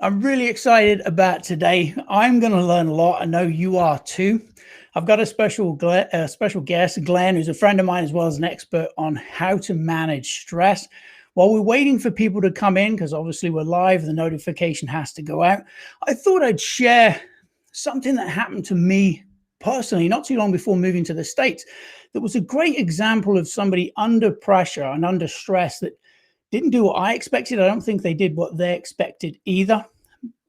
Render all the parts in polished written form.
I'm really excited about today. I'm going to learn a lot. I know you are too. I've got a special guest, Glenn, who's a friend of mine as well as an expert on how to manage stress. While we're waiting for people to come in, because obviously we're live, the notification has to go out. I thought I'd share something that happened to me personally, not too long before moving to the States. That was a great example of somebody under pressure and under stress that didn't do what I expected. I don't think they did what they expected either.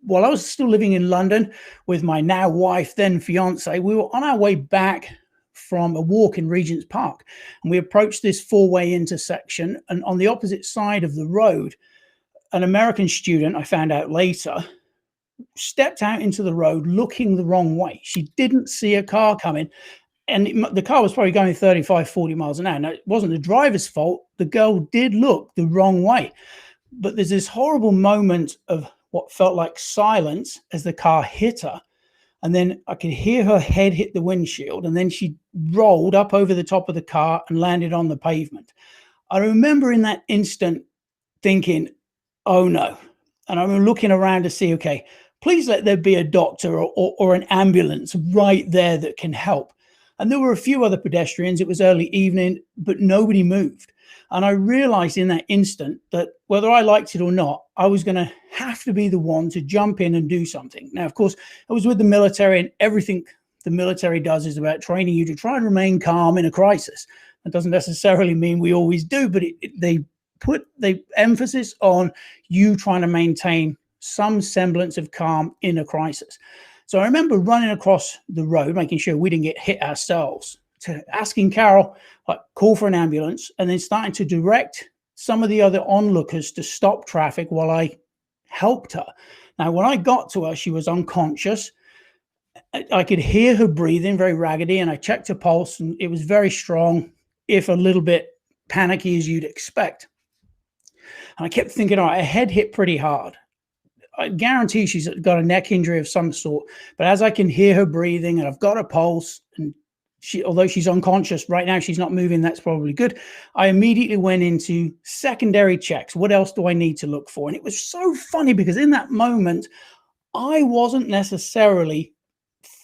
While I was still living in London with my now wife, then fiance, we were on our way back from a walk in Regent's Park. And we approached this four-way intersection. And on the opposite side of the road, an American student, I found out later, stepped out into the road looking the wrong way. She didn't see a car coming. And the car was probably going 35, 40 miles an hour. Now, it wasn't the driver's fault. The girl did look the wrong way. But there's this horrible moment of what felt like silence as the car hit her. And then I could hear her head hit the windshield. And then she rolled up over the top of the car and landed on the pavement. I remember in that instant thinking, oh no. And I remember looking around to see, okay, please let there be a doctor or an ambulance right there that can help. And there were a few other pedestrians. It was early evening, but nobody moved. And I realized in that instant that whether I liked it or not, I was going to have to be the one to jump in and do something. Now, of course, I was with the military, and everything the military does is about training you to try and remain calm in a crisis. That doesn't necessarily mean we always do, but they put the emphasis on you trying to maintain some semblance of calm in a crisis. So I remember running across the road, making sure we didn't get hit ourselves, to asking Carol, like, call for an ambulance, and then starting to direct some of the other onlookers to stop traffic while I helped her. Now, when I got to her, she was unconscious. I could hear her breathing very raggedy, and I checked her pulse, and it was very strong, if a little bit panicky as you'd expect. And I kept thinking, all right, her head hit pretty hard. I guarantee she's got a neck injury of some sort. But as I can hear her breathing and I've got a pulse, and although she's unconscious right now, she's not moving, that's probably good. I immediately went into secondary checks. What else do I need to look for? And it was so funny because in that moment, I wasn't necessarily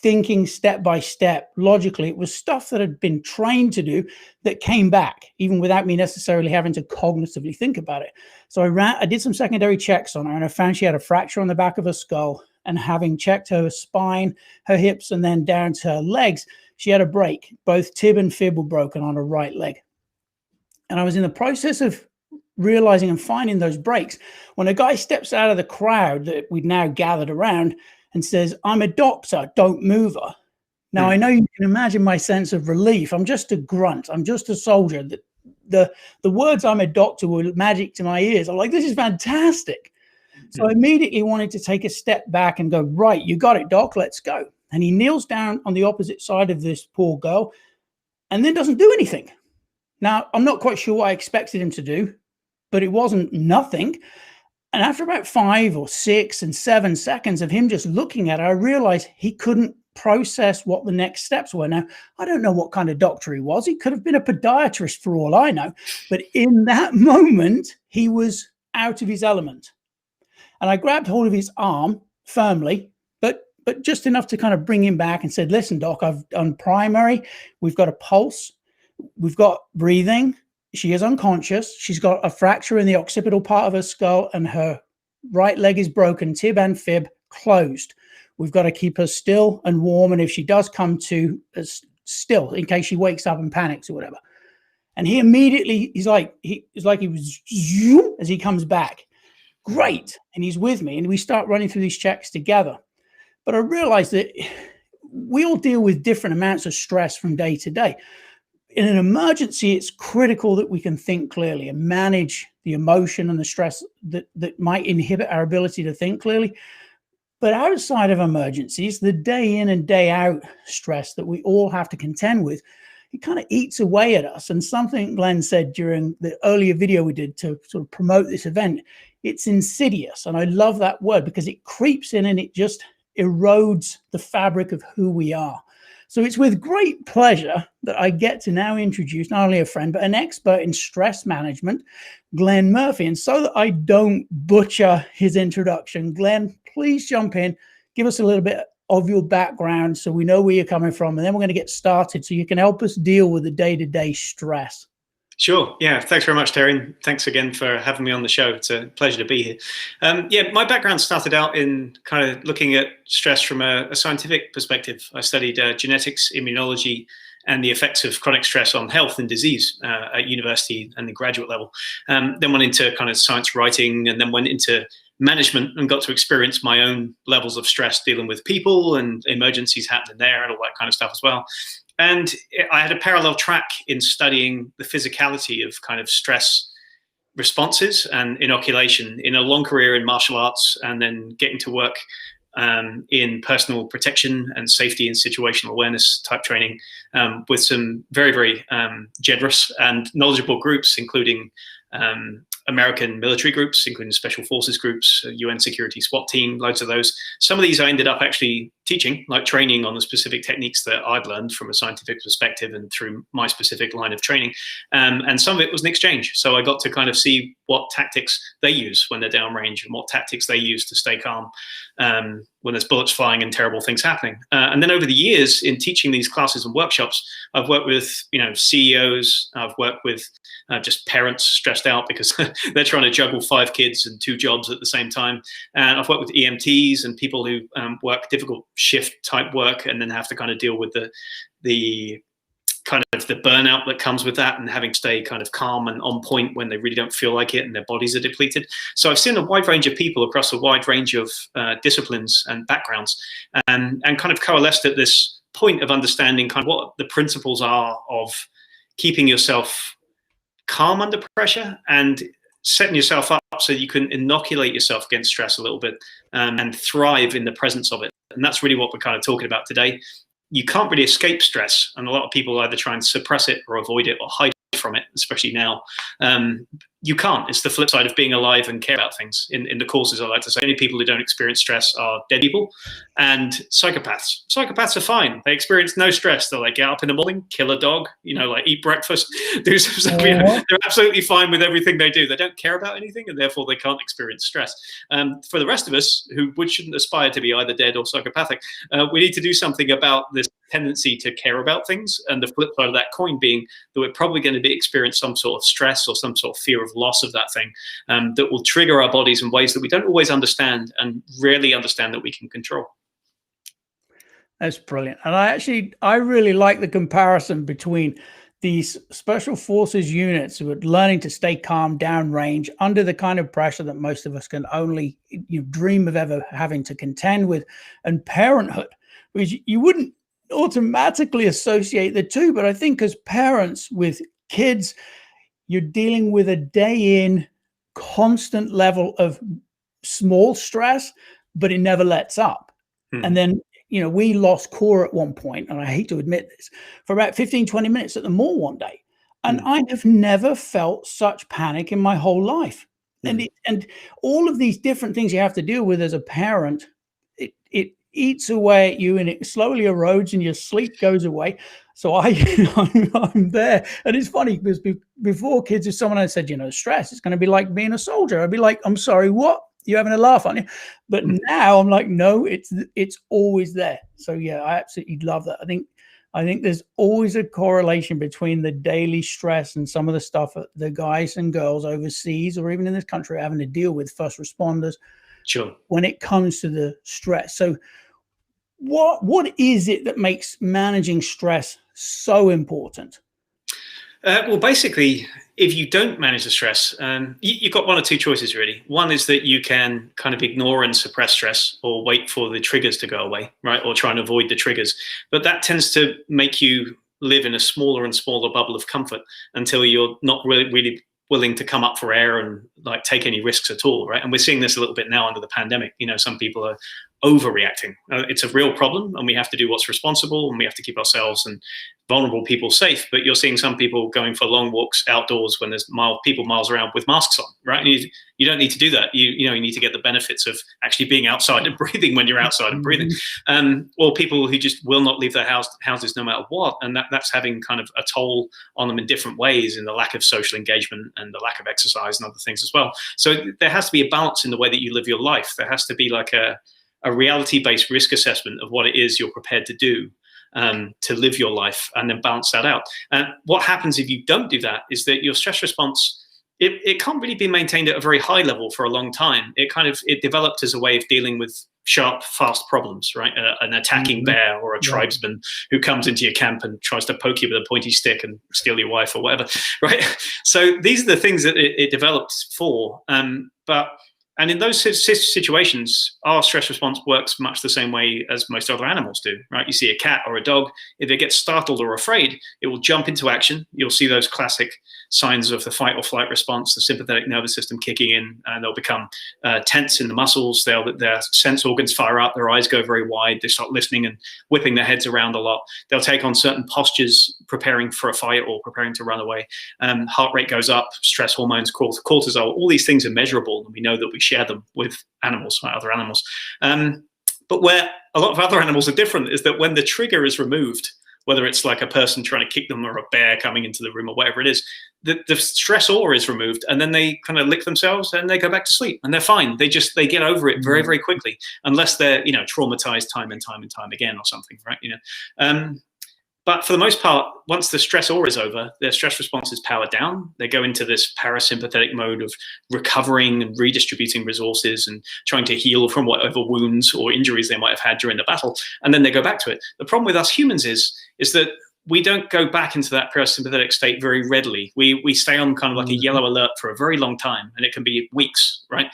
thinking step by step logically. It was stuff that had been trained to do that came back, even without me necessarily having to cognitively think about it. So I did some secondary checks on her, and I found she had a fracture on the back of her skull. And having checked her spine, her hips, and then down to her legs, she had a break. Both tib and fib were broken on her right leg. And I was in the process of realizing and finding those breaks when a guy steps out of the crowd that we'd now gathered around and says, I'm a doctor, don't move her. Now, I know you can imagine my sense of relief. I'm just a grunt. I'm just a soldier. The words I'm a doctor were magic to my ears. I'm like, this is fantastic. So I immediately wanted to take a step back and go, right, you got it, doc, let's go. And he kneels down on the opposite side of this poor girl and then doesn't do anything. Now, I'm not quite sure what I expected him to do, but it wasn't nothing. And after about 5 or 6 and 7 seconds of him just looking at her, I realized he couldn't process what the next steps were. Now, I don't know what kind of doctor he was. He could have been a podiatrist for all I know. But in that moment, he was out of his element. And I grabbed hold of his arm firmly, but just enough to kind of bring him back and said, listen, doc, I've done primary. We've got a pulse. We've got breathing. She is unconscious. She's got a fracture in the occipital part of her skull, and her right leg is broken, tib and fib closed. We've got to keep her still and warm. And if she does come to, still, in case she wakes up and panics or whatever. And he immediately, he was as he comes back. Great. And he's with me. And we start running through these checks together. But I realized that we all deal with different amounts of stress from day to day. In an emergency, it's critical that we can think clearly and manage the emotion and the stress that might inhibit our ability to think clearly. But outside of emergencies, the day in and day out stress that we all have to contend with, it kind of eats away at us. And something Glenn said during the earlier video we did to sort of promote this event, it's insidious. And I love that word because it creeps in and it just erodes the fabric of who we are. So it's with great pleasure that I get to now introduce not only a friend, but an expert in stress management, Glenn Murphy. And so that I don't butcher his introduction, Glenn, please jump in, give us a little bit of your background so we know where you're coming from, and then we're going to get started so you can help us deal with the day-to-day stress. Sure. Yeah. Thanks very much, Terry. And thanks again for having me on the show. It's a pleasure to be here. Yeah, my background started out in kind of looking at stress from a scientific perspective. I studied genetics, immunology, and the effects of chronic stress on health and disease at university and the graduate level. Then went into kind of science writing, and then went into management and got to experience my own levels of stress dealing with people and emergencies happening there and all that kind of stuff as well. And I had a parallel track in studying the physicality of kind of stress responses and inoculation in a long career in martial arts, and then getting to work in personal protection and safety and situational awareness type training with some very, very generous and knowledgeable groups, including American military groups, including special forces groups, UN security SWAT team, loads of those. Some of these I ended up actually teaching, like training on the specific techniques that I'd learned from a scientific perspective and through my specific line of training. And some of it was an exchange. So I got to kind of see what tactics they use when they're downrange and what tactics they use to stay calm when there's bullets flying and terrible things happening. And then over the years in teaching these classes and workshops, I've worked with, CEOs, I've worked with just parents stressed out because they're trying to juggle 5 kids and 2 jobs at the same time. And I've worked with EMTs and people who work difficult shift type work and then have to kind of deal with the kind of the burnout that comes with that, and having to stay kind of calm and on point when they really don't feel like it and their bodies are depleted. So I've seen a wide range of people across a wide range of disciplines and backgrounds, and kind of coalesced at this point of understanding kind of what the principles are of keeping yourself calm under pressure and setting yourself up so you can inoculate yourself against stress a little bit and thrive in the presence of it. And that's really what we're kind of talking about today. You can't really escape stress, and a lot of people either try and suppress it or avoid it or hide from it, especially now. You can't. It's the flip side of being alive and care about things. In the courses, I like to say, only people who don't experience stress are dead people and psychopaths. Psychopaths are fine. They experience no stress. They'll get up in the morning, kill a dog, eat breakfast, do some, they're absolutely fine with everything they do. They don't care about anything, and therefore they can't experience stress. For the rest of us who shouldn't aspire to be either dead or psychopathic, we need to do something about this tendency to care about things, and the flip side of that coin being that we're probably going to be experience some sort of stress or some sort of fear of loss of that thing that will trigger our bodies in ways that we don't always understand and rarely understand that we can control. That's brilliant. And I really like the comparison between these special forces units who are learning to stay calm downrange under the kind of pressure that most of us can only dream of ever having to contend with, and parenthood, which you wouldn't automatically associate the two. But I think as parents with kids, you're dealing with a day in constant level of small stress, but it never lets up. And then, we lost Cora at one point, and I hate to admit this, for about 15, 20 minutes at the mall one day. And I have never felt such panic in my whole life. And all of these different things you have to deal with as a parent, it eats away at you, and it slowly erodes, and your sleep goes away. So I'm there. And it's funny because before kids, if someone had said, stress, it's going to be like being a soldier, I'd be like, I'm sorry, what? You're having a laugh, aren't you? But now I'm like, no, it's always there. So yeah, I absolutely love that. I think there's always a correlation between the daily stress and some of the stuff that the guys and girls overseas or even in this country are having to deal with, first responders. Sure. When it comes to the stress. So what is it that makes managing stress so important? Well, basically, if you don't manage the stress, you've got one or two choices, really. One is that you can kind of ignore and suppress stress or wait for the triggers to go away, right? Or try and avoid the triggers. But that tends to make you live in a smaller and smaller bubble of comfort until you're not really willing to come up for air and take any risks at all, right? And we're seeing this a little bit now under the pandemic. Some people are overreacting. It's a real problem, and we have to do what's responsible, and we have to keep ourselves and vulnerable people safe. But you're seeing some people going for long walks outdoors when there's people miles around with masks on, right? And you don't need to do that. You need to get the benefits of actually being outside and breathing when you're outside and breathing. Or people who just will not leave their houses no matter what, and that's having kind of a toll on them in different ways, in the lack of social engagement and the lack of exercise and other things as well. So there has to be a balance in the way that you live your life. There has to be like a reality-based risk assessment of what it is you're prepared to do to live your life, and then balance that out. And what happens if you don't do that is that your stress response, it can't really be maintained at a very high level for a long time. It developed as a way of dealing with sharp, fast problems, right? An attacking bear or a tribesman who comes into your camp and tries to poke you with a pointy stick and steal your wife or whatever, right? So these are the things that it developed for. And in those situations, our stress response works much the same way as most other animals do, right? You see a cat or a dog, if it gets startled or afraid, it will jump into action. You'll see those classic signs of the fight or flight response, the sympathetic nervous system kicking in, and they'll become tense in the muscles. Their sense organs fire up, their eyes go very wide, they start listening and whipping their heads around a lot. They'll take on certain postures, preparing for a fight or preparing to run away. Heart rate goes up, stress hormones, cortisol, all these things are measurable, and we know that we share them with animals, like other animals. But where a lot of other animals are different is that when the trigger is removed, whether it's like a person trying to kick them or a bear coming into the room or whatever it is, the stressor is removed, and then they kind of lick themselves and they go back to sleep and they're fine. They get over it very, very quickly, unless they're, traumatized time and time and time again or something, right? But for the most part, once the stressor is over, their stress response is powered down. They go into this parasympathetic mode of recovering and redistributing resources and trying to heal from whatever wounds or injuries they might have had during the battle. And then they go back to it. The problem with us humans is that we don't go back into that parasympathetic state very readily. We stay on kind of like a yellow alert for a very long time, and it can be weeks, right?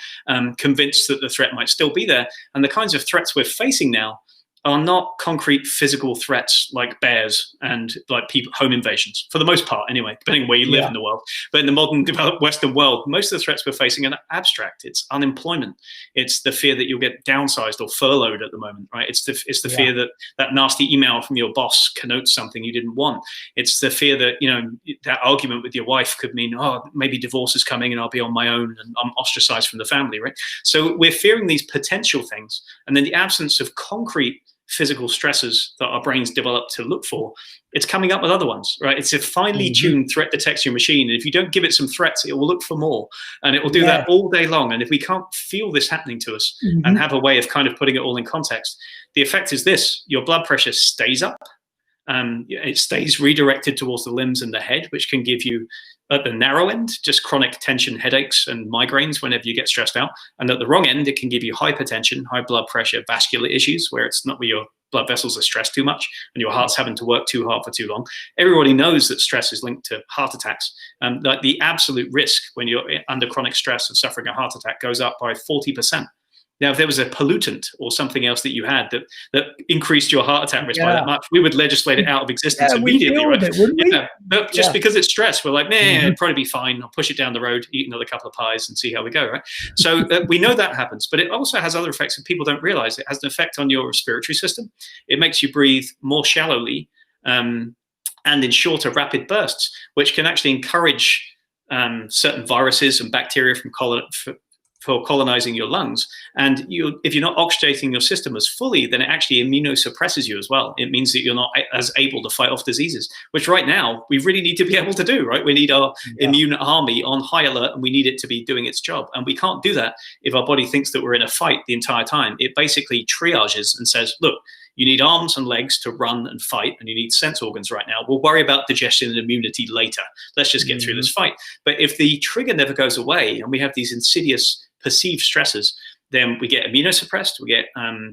Convinced that the threat might still be there. And the kinds of threats we're facing now are not concrete physical threats like bears and like home invasions, for the most part anyway, depending on where you live in the world. But in the modern developed Western world, most of the threats we're facing are abstract. It's unemployment. It's the fear that you'll get downsized or furloughed at the moment, right? It's the fear that nasty email from your boss connotes something you didn't want. It's the fear that, that argument with your wife could mean, maybe divorce is coming and I'll be on my own and I'm ostracized from the family, right? So we're fearing these potential things. And then the absence of concrete physical stresses that our brains develop to look for, it's coming up with other ones, right? It's a finely tuned threat detection machine. And if you don't give it some threats, it will look for more, and it will do that all day long. And if we can't feel this happening to us and have a way of kind of putting it all in context, the effect is this: your blood pressure stays up. It stays redirected towards the limbs and the head, which can give you, at the narrow end, just chronic tension headaches and migraines whenever you get stressed out. And at the wrong end, it can give you hypertension, high blood pressure, vascular issues, where it's not where your blood vessels are stressed too much and your heart's having to work too hard for too long. Everybody knows that stress is linked to heart attacks. Like the absolute risk when you're under chronic stress of suffering a heart attack goes up by 40%. Now, if there was a pollutant or something else that you had that increased your heart attack risk by that much, we would legislate it out of existence immediately, right? But just because it's stress, we're like, it'd probably be fine. I'll push it down the road, eat another couple of pies and see how we go, right? So we know that happens, but it also has other effects that people don't realize. It has an effect on your respiratory system. It makes you breathe more shallowly and in shorter, rapid bursts, which can actually encourage certain viruses and bacteria for colonizing your lungs. And if you're not oxygenating your system as fully, then it actually immunosuppresses you as well. It means that you're not as able to fight off diseases, which right now we really need to be able to do, right? We need our immune army on high alert, and we need it to be doing its job. And we can't do that if our body thinks that we're in a fight the entire time. It basically triages and says, look, you need arms and legs to run and fight, and you need sense organs right now. We'll worry about digestion and immunity later. Let's just get through this fight. But if the trigger never goes away and we have these insidious perceived stresses, then we get immunosuppressed, we get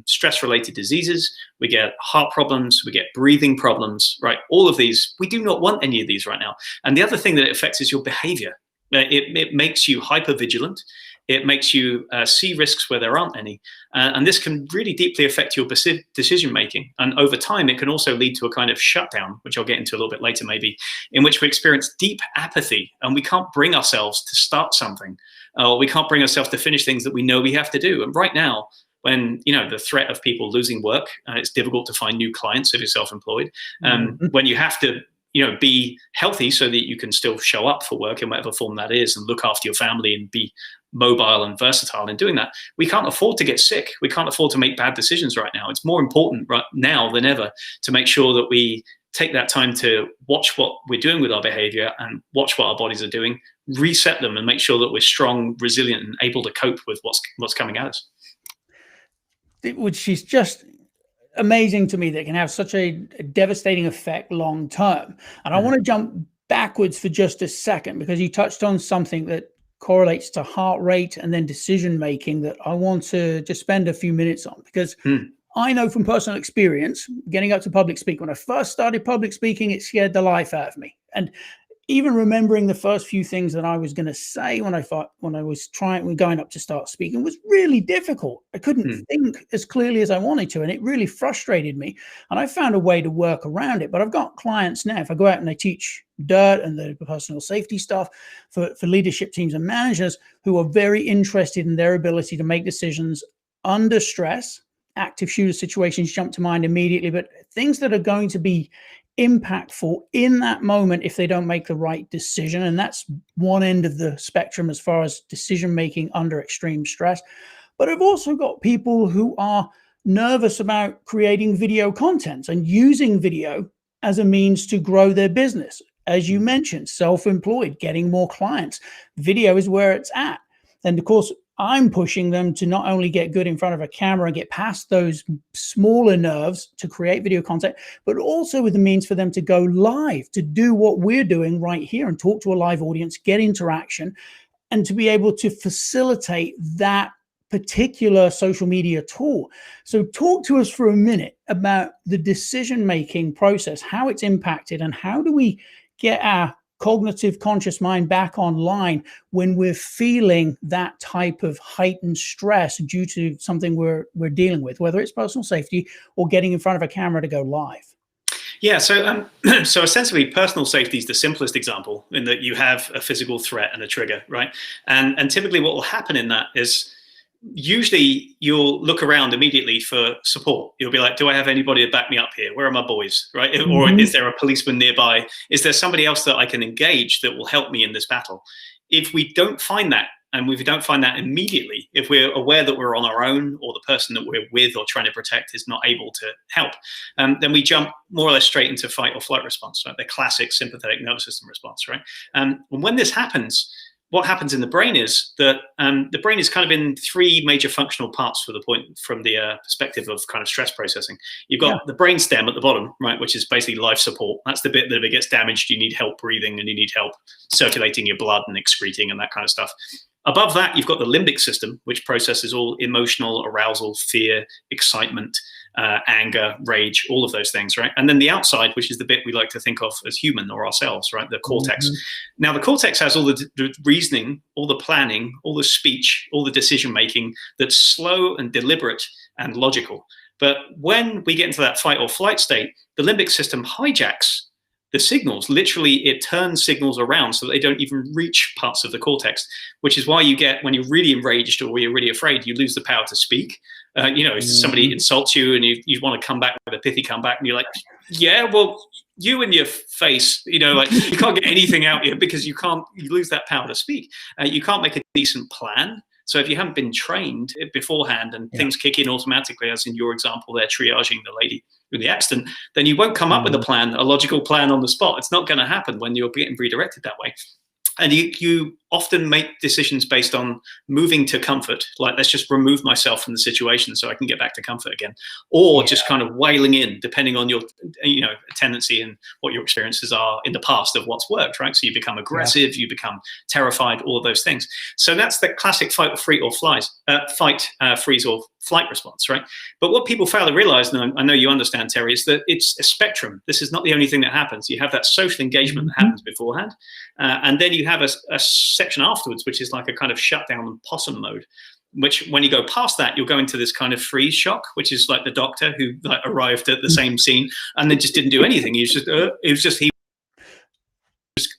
stress-related diseases, we get heart problems, we get breathing problems, right? All of these, we do not want any of these right now. And the other thing that it affects is your behavior. It makes you hypervigilant. It makes you see risks where there aren't any. And this can really deeply affect your decision-making. And over time, it can also lead to a kind of shutdown, which I'll get into a little bit later maybe, in which we experience deep apathy and we can't bring ourselves to start something. We can't bring ourselves to finish things that we know we have to do. And right now, when, the threat of people losing work, it's difficult to find new clients if you're self-employed, when you have to, be healthy so that you can still show up for work in whatever form that is and look after your family and be mobile and versatile in doing that. We can't afford to get sick. We can't afford to make bad decisions right now. It's more important right now than ever to make sure that we take that time to watch what we're doing with our behavior and watch what our bodies are doing, reset them, and make sure that we're strong, resilient, and able to cope with what's coming at us. Which is just amazing to me, that can have such a devastating effect long term. And I want to jump backwards for just a second, because you touched on something that correlates to heart rate and then decision making that I want to just spend a few minutes on, because I know from personal experience, getting up to public speak, when I first started public speaking, it scared the life out of me. And even remembering the first few things that I was going to say when I was going up to start speaking was really difficult. I couldn't think as clearly as I wanted to, and it really frustrated me. And I found a way to work around it. But I've got clients now, if I go out and I teach DIRT and the personal safety stuff for leadership teams and managers who are very interested in their ability to make decisions under stress. Active shooter situations jump to mind immediately, but things that are going to be impactful in that moment if they don't make the right decision. And that's one end of the spectrum as far as decision making under extreme stress. But I've also got people who are nervous about creating video content and using video as a means to grow their business. As you mentioned, self-employed, getting more clients. Video is where it's at. And of course, I'm pushing them to not only get good in front of a camera and get past those smaller nerves to create video content, but also with the means for them to go live, to do what we're doing right here and talk to a live audience, get interaction, and to be able to facilitate that particular social media tool. So talk to us for a minute about the decision-making process, how it's impacted, and how do we get our cognitive conscious mind back online when we're feeling that type of heightened stress due to something we're dealing with, whether it's personal safety or getting in front of a camera to go live. Yeah, so so essentially, personal safety is the simplest example, in that you have a physical threat and a trigger, right? And typically what will happen in that is, usually you'll look around immediately for support. You'll be like, do I have anybody to back me up here? Where are my boys, right? Or is there a policeman nearby? Is there somebody else that I can engage that will help me in this battle? If we don't find that, and if we don't find that immediately, if we're aware that we're on our own, or the person that we're with or trying to protect is not able to help, then we jump more or less straight into fight or flight response, right? The classic sympathetic nervous system response, right? And when this happens, what happens in the brain is that the brain is kind of in three major functional parts from the perspective of kind of stress processing. You've got the brain stem at the bottom, right, which is basically life support. That's the bit that if it gets damaged, you need help breathing and you need help circulating your blood and excreting and that kind of stuff. Above that, you've got the limbic system, which processes all emotional arousal, fear, excitement, anger, rage, all of those things, right? And then the outside, which is the bit we like to think of as human or ourselves, right? The cortex. Now, the cortex has all the reasoning, all the planning, all the speech, all the decision-making that's slow and deliberate and logical. But when we get into that fight or flight state, the limbic system hijacks the signals. Literally, it turns signals around so that they don't even reach parts of the cortex, which is why you get, when you're really enraged or you're really afraid, you lose the power to speak. If somebody insults you and you want to come back with a pithy comeback, and you're like, yeah, well, you and your face, you can't get anything out here because you lose that power to speak. You can't make a decent plan. So if you haven't been trained beforehand and things kick in automatically, as in your example, they're triaging the lady with the accident, then you won't come up with a logical plan on the spot. It's not going to happen when you're getting redirected that way. And you often make decisions based on moving to comfort, like, let's just remove myself from the situation so I can get back to comfort again, or just kind of wailing in, depending on your tendency and what your experiences are in the past of what's worked, right? So you become aggressive, you become terrified, all of those things. So that's the classic fight, freeze, or flight response, right? But what people fail to realize, and I know you understand, Terry, is that it's a spectrum. This is not the only thing that happens. You have that social engagement that happens beforehand, and then you have a section afterwards, which is like a kind of shutdown and possum mode, which when you go past that, you'll go into this kind of freeze shock, which is like the doctor who arrived at the same scene and then just didn't do anything. He was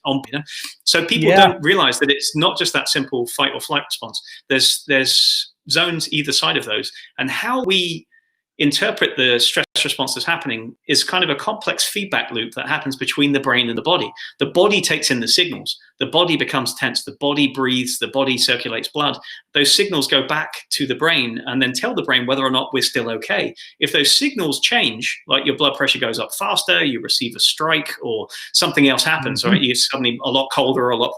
on. So people don't realize that it's not just that simple fight or flight response. There's zones either side of those. And how we interpret the stress response that's happening is kind of a complex feedback loop that happens between the brain and the body. The body takes in the signals. The body becomes tense. The body breathes. The body circulates blood. Those signals go back to the brain and then tell the brain whether or not we're still okay. If those signals change, like your blood pressure goes up faster, you receive a strike, or something else happens, right? You're suddenly a lot colder or a lot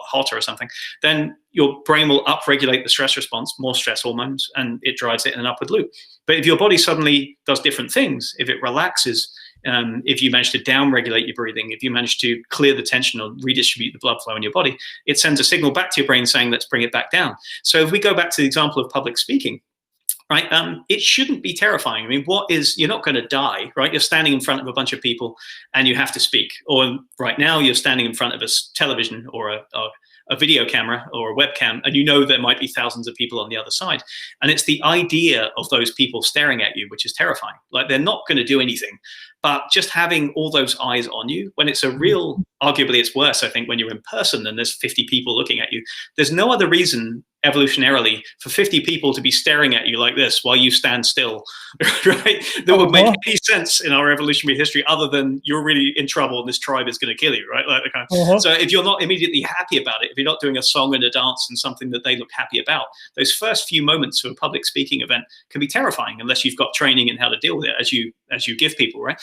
hotter or something, then your brain will upregulate the stress response, more stress hormones, and it drives it in an upward loop. But if your body suddenly does different things, if it relaxes, if you manage to downregulate your breathing, if you manage to clear the tension or redistribute the blood flow in your body, it sends a signal back to your brain saying, let's bring it back down. So if we go back to the example of public speaking, right, it shouldn't be terrifying. I mean, you're not going to die, right? You're standing in front of a bunch of people and you have to speak. Or right now you're standing in front of a television or a video camera or a webcam, and you know there might be thousands of people on the other side. And it's the idea of those people staring at you, which is terrifying. Like, they're not going to do anything. But just having all those eyes on you, when it's a real, arguably it's worse, I think, when you're in person and there's 50 people looking at you. There's no other reason evolutionarily for 50 people to be staring at you like this while you stand still, right? That would make any sense in our evolutionary history, other than you're really in trouble and this tribe is going to kill you, right? Like, so if you're not immediately happy about it, if you're not doing a song and a dance and something that they look happy about, those first few moments of a public speaking event can be terrifying unless you've got training in how to deal with it as you give people, right?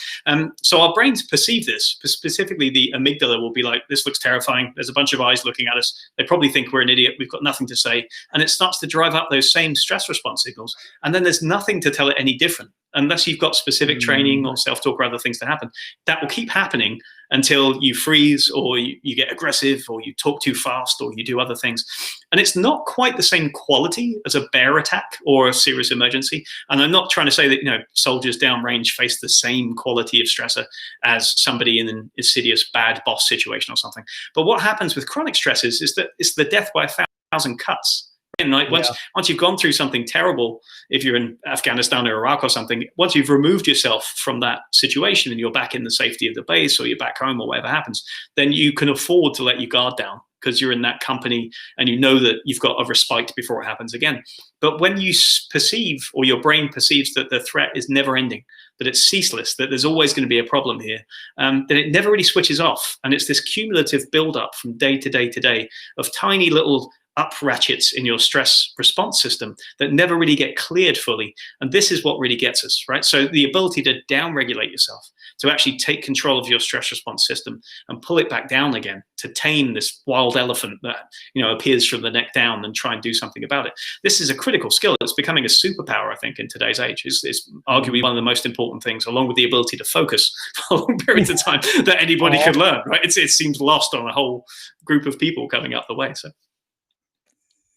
So our brains perceive this. Specifically, the amygdala will be like, this looks terrifying. There's a bunch of eyes looking at us. They probably think we're an idiot. We've got nothing to say. And it starts to drive up those same stress response signals. And then there's nothing to tell it any different, unless you've got specific training or self-talk or other things to happen. That will keep happening until you freeze, or you get aggressive, or you talk too fast, or you do other things. And it's not quite the same quality as a bear attack or a serious emergency. And I'm not trying to say that, soldiers downrange face the same quality of stressor as somebody in an insidious bad boss situation or something. But what happens with chronic stresses is that it's the death by 1,000 cuts. And once you've gone through something terrible, if you're in Afghanistan or Iraq or something, once you've removed yourself from that situation and you're back in the safety of the base, or you're back home, or whatever happens, then you can afford to let your guard down, because you're in that company and you know that you've got a respite before it happens again. But when you perceive, or your brain perceives, that the threat is never ending, that it's ceaseless, that there's always going to be a problem here, then it never really switches off. And it's this cumulative buildup from day to day to day of tiny little up ratchets in your stress response system that never really get cleared fully. And this is what really gets us, right? So the ability to downregulate yourself, to actually take control of your stress response system and pull it back down again, to tame this wild elephant that appears from the neck down, and try and do something about it. This is a critical skill. It's becoming a superpower, I think, in today's age. It's arguably one of the most important things, along with the ability to focus for long periods of time, that anybody could learn, right? It seems lost on a whole group of people coming up the way. So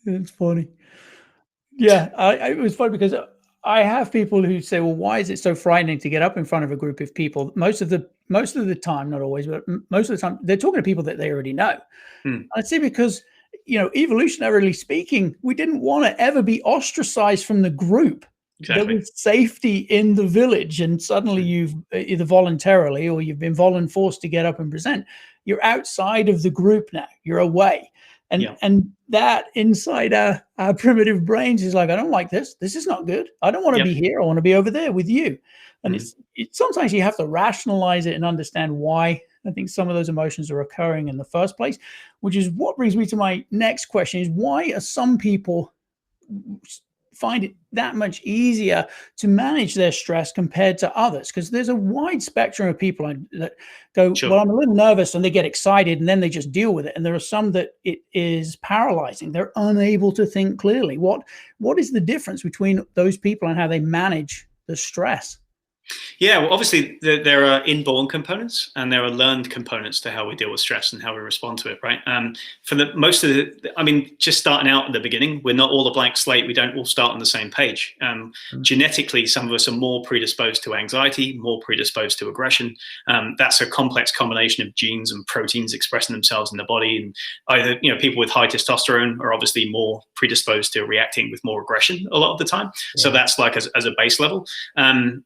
it's funny. Yeah, it was funny because I have people who say, well, why is it so frightening to get up in front of a group of people? Most of the time, not always, but most of the time, they're talking to people that they already know. I'd say because, evolutionarily speaking, we didn't want to ever be ostracized from the group. Exactly. There was safety in the village, and suddenly you've either voluntarily or you've been forced to get up and present. You're outside of the group now. You're away. And that inside our primitive brains is like, I don't like this. This is not good. I don't want to be here. I want to be over there with you. And it's sometimes you have to rationalize it and understand why I think some of those emotions are occurring in the first place, which is what brings me to my next question: is why are some people find it that much easier to manage their stress compared to others? Because there's a wide spectrum of people that go, well, I'm a little nervous, and they get excited and then they just deal with it. And there are some that it is paralyzing. They're unable to think clearly. What is the difference between those people and how they manage the stress? Yeah, well, obviously there are inborn components and there are learned components to how we deal with stress and how we respond to it, right? For just starting out at the beginning, we're not all a blank slate. We don't all start on the same page. Genetically, some of us are more predisposed to anxiety, more predisposed to aggression. That's a complex combination of genes and proteins expressing themselves in the body. And either, people with high testosterone are obviously more predisposed to reacting with more aggression a lot of the time. Yeah. So that's like as a base level. And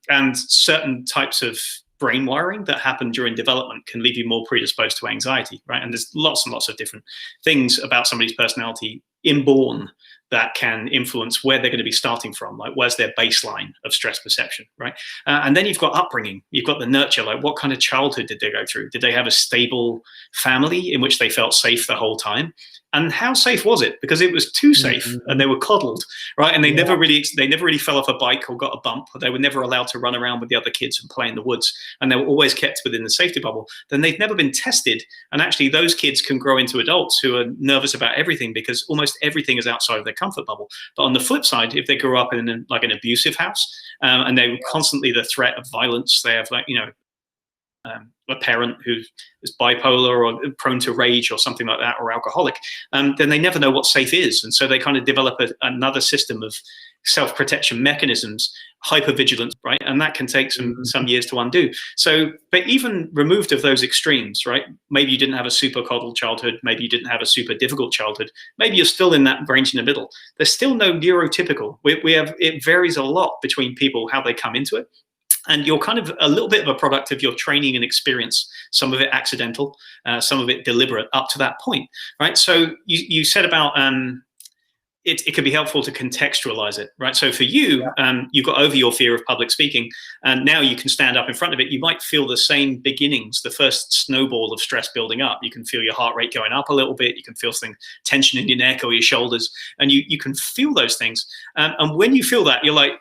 certain types of brain wiring that happen during development can leave you more predisposed to anxiety, right? And there's lots and lots of different things about somebody's personality inborn that can influence where they're going to be starting from, like where's their baseline of stress perception, right? And then you've got upbringing, you've got the nurture, like what kind of childhood did they go through? Did they have a stable family in which they felt safe the whole time? And how safe was it? Because it was too safe, and they were coddled, right? And they never really fell off a bike or got a bump. They were never allowed to run around with the other kids and play in the woods, and they were always kept within the safety bubble. Then they've never been tested, and actually those kids can grow into adults who are nervous about everything because almost everything is outside of their comfort bubble. But on the flip side, if they grew up in an abusive house, and they were constantly the threat of violence, they have a parent who is bipolar or prone to rage or something like that, or alcoholic, then they never know what safe is. And so they kind of develop another system of self-protection mechanisms, hypervigilance, right? And that can take some years to undo. So, but even removed of those extremes, right? Maybe you didn't have a super coddled childhood, maybe you didn't have a super difficult childhood, maybe you're still in that range in the middle. There's still no neurotypical. It varies a lot between people, how they come into it. And you're kind of a little bit of a product of your training and experience, some of it accidental, some of it deliberate up to that point, right? So you said about it can be helpful to contextualize it, right? So for you, you got over your fear of public speaking, and now you can stand up in front of it. You might feel the same beginnings, the first snowball of stress building up. You can feel your heart rate going up a little bit. You can feel some tension in your neck or your shoulders, and you can feel those things. And when you feel that, you're like,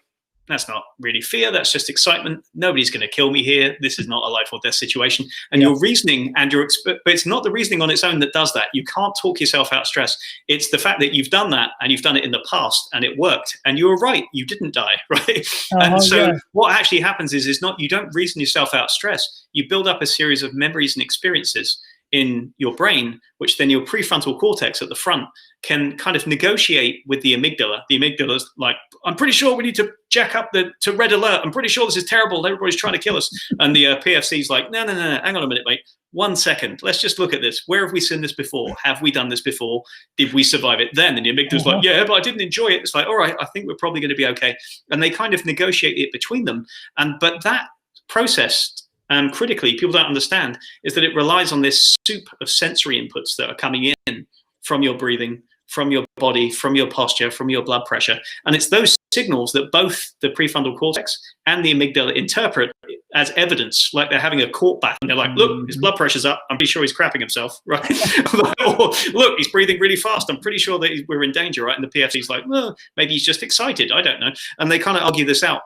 that's not really fear, that's just excitement. Nobody's going to kill me here. This is not a life or death situation. And your reasoning and but it's not the reasoning on its own that does that. You can't talk yourself out of stress. It's the fact that you've done that, and you've done it in the past, and it worked, and you were right. You didn't die, right? And so what actually happens is not, you don't reason yourself out of stress. You build up a series of memories and experiences in your brain, which then your prefrontal cortex at the front can kind of negotiate with the amygdala. The amygdala's like, I'm pretty sure we need to jack up to red alert. I'm pretty sure this is terrible. Everybody's trying to kill us. And the PFC's like, no, hang on a minute, mate. 1 second. Let's just look at this. Where have we seen this before? Have we done this before? Did we survive it then? And the amygdala's like, yeah, but I didn't enjoy it. It's like, all right, I think we're probably going to be okay. And they kind of negotiate it between them. But that process, critically, people don't understand, is that it relies on this soup of sensory inputs that are coming in from your breathing, from your body, from your posture, from your blood pressure. And it's those signals that both the prefrontal cortex and the amygdala interpret as evidence, like they're having a court battle. And they're like, look, his blood pressure's up. I'm pretty sure he's crapping himself, right? Or, look, he's breathing really fast. I'm pretty sure that we're in danger, right? And the PFC's like, well, maybe he's just excited. I don't know. And they kind of argue this out.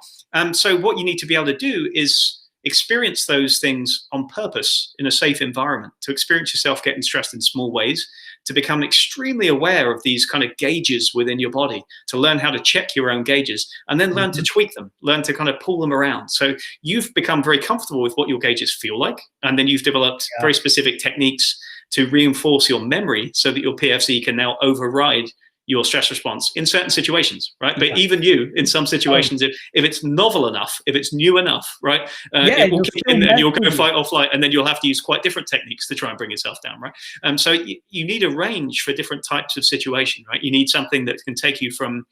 So what you need to be able to do is experience those things on purpose in a safe environment, to experience yourself getting stressed in small ways, to become extremely aware of these kind of gauges within your body, to learn how to check your own gauges, and then learn to tweak them, learn to kind of pull them around. So you've become very comfortable with what your gauges feel like, and then you've developed very specific techniques to reinforce your memory so that your PFC can now override your stress response in certain situations, right? But even you, in some situations, if it's novel enough, if it's new enough, right, it will kick in, and you'll go fight or flight, and then you'll have to use quite different techniques to try and bring yourself down, right? So you need a range for different types of situation, right? You need something that can take you from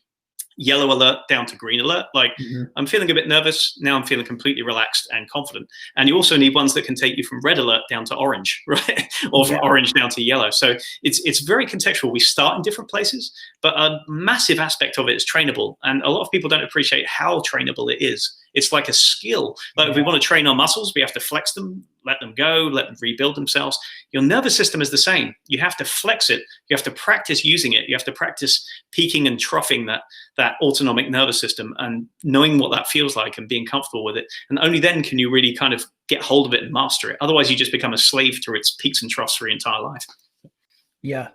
yellow alert down to green alert. Like, I'm feeling a bit nervous. Now I'm feeling completely relaxed and confident. And you also need ones that can take you from red alert down to orange, right? Or from orange down to yellow. So it's very contextual. We start in different places, but a massive aspect of it is trainable. And a lot of people don't appreciate how trainable it is. It's like a skill. Like if we want to train our muscles, we have to flex them, let them go, let them rebuild themselves. Your nervous system is the same. You have to flex it. You have to practice using it. You have to practice peaking and troughing that autonomic nervous system and knowing what that feels like and being comfortable with it. And only then can you really kind of get hold of it and master it. Otherwise, you just become a slave to its peaks and troughs for your entire life. Yeah.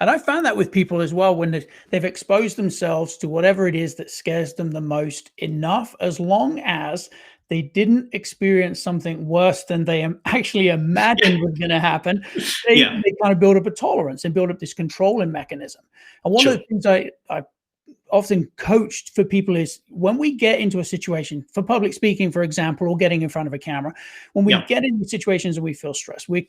And I found that with people as well, when they've exposed themselves to whatever it is that scares them the most enough, as long as they didn't experience something worse than they actually imagined was going to happen, they kind of build up a tolerance and build up this controlling mechanism. And one of the things I often coached for people is, when we get into a situation for public speaking, for example, or getting in front of a camera, when we get into situations and we feel stressed, we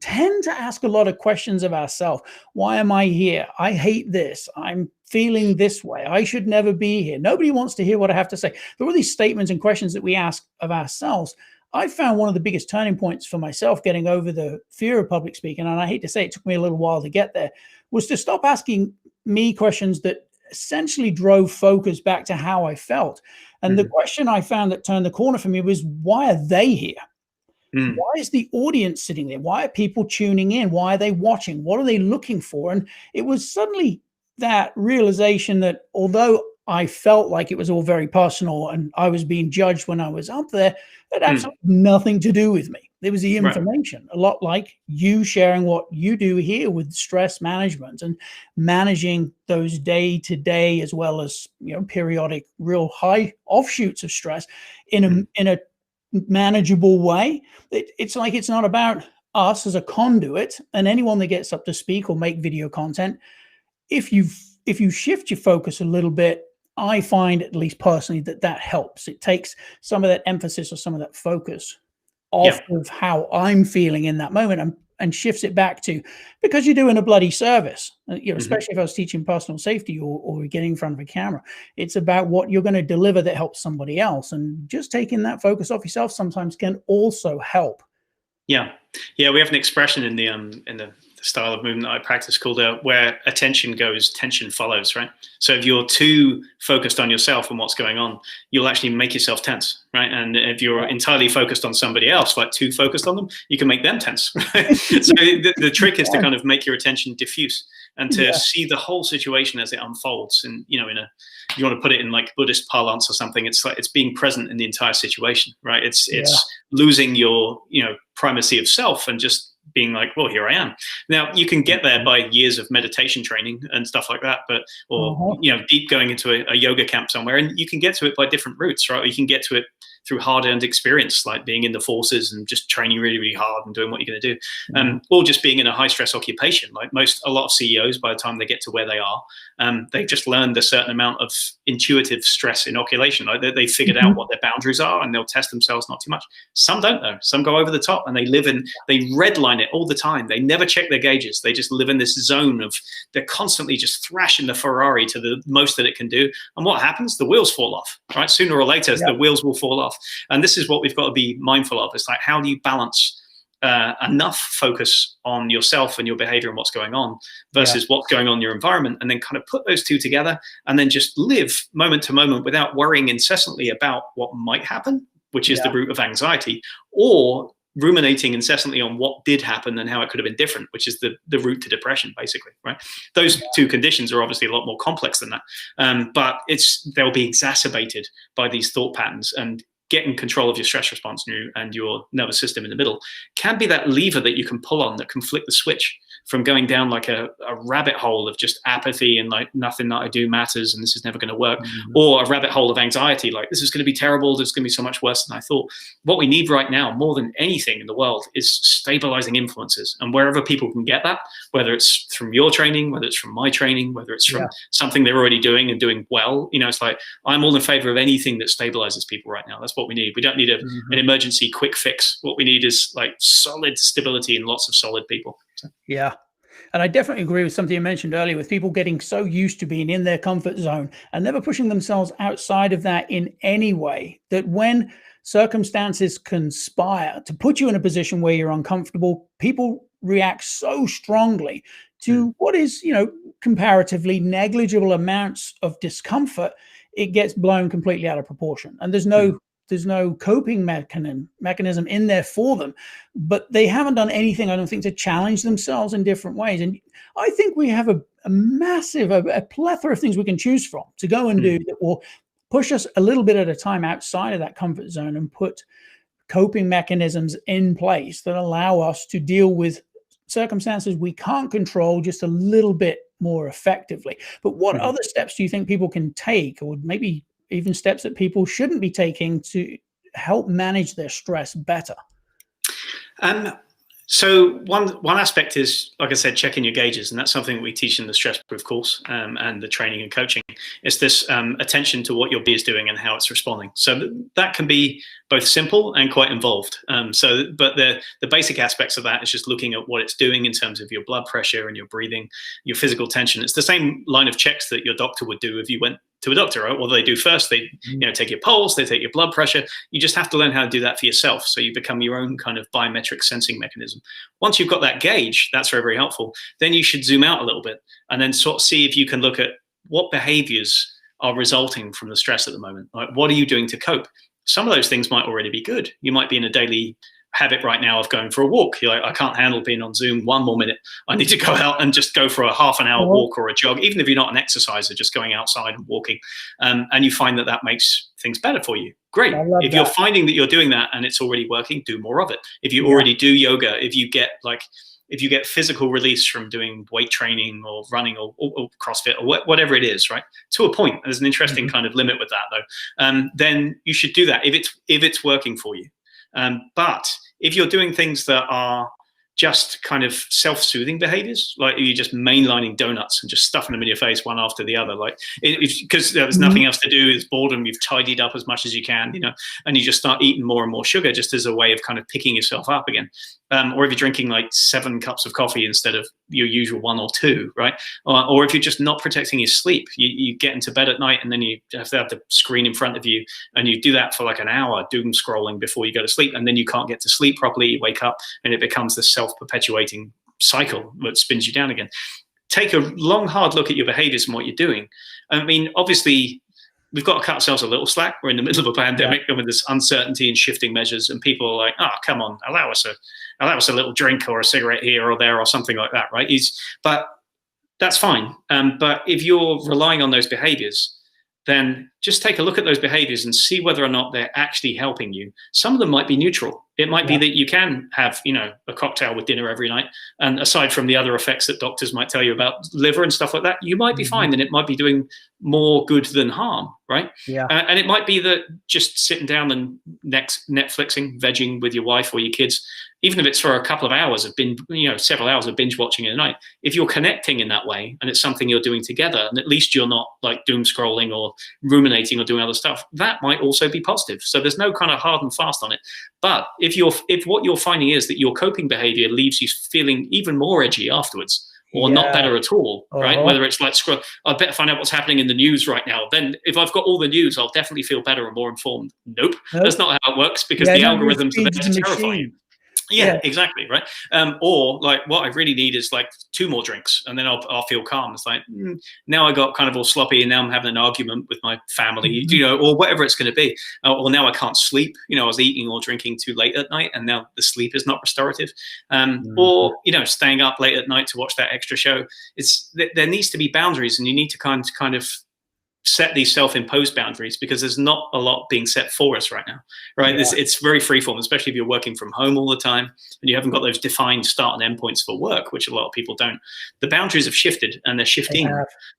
tend to ask a lot of questions of ourselves. Why am I here? I hate this. I'm feeling this way. I should never be here. Nobody wants to hear what I have to say. There are these statements and questions that we ask of ourselves. I found one of the biggest turning points for myself getting over the fear of public speaking, and I hate to say it took me a little while to get there, was to stop asking me questions that essentially drove focus back to how I felt. And the question I found that turned the corner for me was, why are they here? Why is the audience sitting there? Why are people tuning in? Why are they watching? What are they looking for? And it was suddenly that realization that although I felt like it was all very personal and I was being judged when I was up there, it had absolutely nothing to do with me. There was the information, a lot like you sharing what you do here with stress management and managing those day to day, as well as, periodic real high offshoots of stress in a manageable way. It's like, it's not about us as a conduit and anyone that gets up to speak or make video content. If you shift your focus a little bit, I find, at least personally, that helps. It takes some of that emphasis or some of that focus off of how I'm feeling in that moment and shifts it back to, because you're doing a bloody service, especially if I was teaching personal safety or getting in front of a camera, it's about what you're going to deliver that helps somebody else. And just taking that focus off yourself sometimes can also help. Yeah. We have an expression in the style of movement that I practice called where attention goes, tension follows, right? So if you're too focused on yourself and what's going on, you'll actually make yourself tense, right? And if you're entirely focused on somebody else, like too focused on them, you can make them tense, right? So the trick is to kind of make your attention diffuse and to see the whole situation as it unfolds. And, you want to put it in like Buddhist parlance or something, it's like it's being present in the entire situation, right? It's losing your, primacy of self and just being like, well, here I am. Now, you can get there by years of meditation training and stuff like that, or deep going into a yoga camp somewhere, and you can get to it by different routes, right? Or you can get to it through hard-earned experience, like being in the forces and just training really, really hard and doing what you're going to do, or just being in a high-stress occupation. Like a lot of CEOs, by the time they get to where they are, they've just learned a certain amount of intuitive stress inoculation. Like they figured out what their boundaries are, and they'll test themselves not too much. Some don't though. Some go over the top, and they redline it all the time. They never check their gauges. They just live in this zone of, they're constantly just thrashing the Ferrari to the most that it can do. And what happens? The wheels fall off, right? Sooner or later, the wheels will fall off. And this is what we've got to be mindful of. It's like, how do you balance enough focus on yourself and your behavior and what's going on versus what's going on in your environment, and then kind of put those two together and then just live moment to moment without worrying incessantly about what might happen, which is the root of anxiety, or ruminating incessantly on what did happen and how it could have been different, which is the route to depression, basically, right? Those two conditions are obviously a lot more complex than that, but they'll be exacerbated by these thought patterns. And getting control of your stress response and your nervous system in the middle can be that lever that you can pull on that can flick the switch from going down like a rabbit hole of just apathy and like nothing that I do matters and this is never going to work, or a rabbit hole of anxiety, like this is going to be terrible, this is going to be so much worse than I thought. What we need right now, more than anything in the world, is stabilizing influences. And wherever people can get that, whether it's from your training, whether it's from my training, whether it's from something they're already doing and doing well, it's like, I'm all in favor of anything that stabilizes people right now. That's what we need. We don't need an emergency quick fix. What we need is like solid stability and lots of solid people. So. Yeah. And I definitely agree with something you mentioned earlier, with people getting so used to being in their comfort zone and never pushing themselves outside of that in any way, that when circumstances conspire to put you in a position where you're uncomfortable, people react so strongly to what is, comparatively negligible amounts of discomfort. It gets blown completely out of proportion. And there's no coping mechanism in there for them, but they haven't done anything, I don't think, to challenge themselves in different ways. And I think we have a massive, a plethora of things we can choose from to go and do that will push us a little bit at a time outside of that comfort zone and put coping mechanisms in place that allow us to deal with circumstances we can't control just a little bit more effectively. But what other steps do you think people can take, or maybe even steps that people shouldn't be taking to help manage their stress better? So one aspect is, like I said, checking your gauges, and that's something that we teach in the Stress Proof course and the training and coaching. It's this attention to what your body is doing and how it's responding. So that can be both simple and quite involved. But the basic aspects of that is just looking at what it's doing in terms of your blood pressure and your breathing, your physical tension. It's the same line of checks that your doctor would do if you went to a doctor, right? What do they do first? They take your pulse, they take your blood pressure. You just have to learn how to do that for yourself, so you become your own kind of biometric sensing mechanism. Once you've got that gauge, that's very, very helpful. Then you should zoom out a little bit and then sort of see if you can look at what behaviors are resulting from the stress at the moment? Like, what are you doing to cope? Some of those things might already be good. You might be in a daily habit right now of going for a walk. You're like, I can't handle being on Zoom one more minute. I need to go out and just go for a half an hour walk or a jog, even if you're not an exerciser, just going outside and walking. And you find that makes things better for you. Great. If you're finding that you're doing that and it's already working, do more of it. If you already do yoga, if you get physical release from doing weight training or running or CrossFit or whatever it is, right? To a point, there's an interesting kind of limit with that though. Then you should do that if it's working for you. But if you're doing things that are just kind of self-soothing behaviors, like you're just mainlining donuts and just stuffing them in your face one after the other, like because there's nothing else to do, it's boredom, you've tidied up as much as you can, and you just start eating more and more sugar just as a way of kind of picking yourself up again. Or if you're drinking like 7 cups of coffee instead of your usual 1 or 2, right? Or if you're just not protecting your sleep, you get into bed at night and then you have to have the screen in front of you and you do that for like an hour, doom scrolling before you go to sleep, and then you can't get to sleep properly, you wake up and it becomes this self-perpetuating cycle that spins you down again. Take a long, hard look at your behaviors and what you're doing. I mean, obviously, we've got to cut ourselves a little slack. We're in the middle of a pandemic and with this uncertainty and shifting measures, and people are like, oh, come on, allow us a little drink or a cigarette here or there or something like that, right? But that's fine. But if you're relying on those behaviors, then just take a look at those behaviors and see whether or not they're actually helping you. Some of them might be neutral. It might be that you can have, a cocktail with dinner every night. And aside from the other effects that doctors might tell you about liver and stuff like that, you might be fine, and it might be doing more good than harm, right? Yeah. And it might be that just sitting down and Netflixing, vegging with your wife or your kids, even if it's for a couple of hours of several hours of binge watching in a night, if you're connecting in that way and it's something you're doing together, and at least you're not like doom scrolling or ruminating or doing other stuff, that might also be positive. So there's no kind of hard and fast on it. But if what you're finding is that your coping behavior leaves you feeling even more edgy afterwards, or not better at all, right? Whether it's like, I better find out what's happening in the news right now. Then if I've got all the news, I'll definitely feel better and more informed. Nope. That's not how it works, because the algorithms are there to terrify you. Yeah, exactly, right? Or like, what I really need is like 2 more drinks, and then I'll feel calm. It's like, now I got kind of all sloppy, and now I'm having an argument with my family, or whatever it's going to be. Or now I can't sleep. I was eating or drinking too late at night, and now the sleep is not restorative. Or staying up late at night to watch that extra show. There needs to be boundaries, and you need to kind of set these self-imposed boundaries, because there's not a lot being set for us right now, right? It's very freeform, especially if you're working from home all the time and you haven't got those defined start and end points for work, which a lot of people don't. The boundaries have shifted, and they're shifting.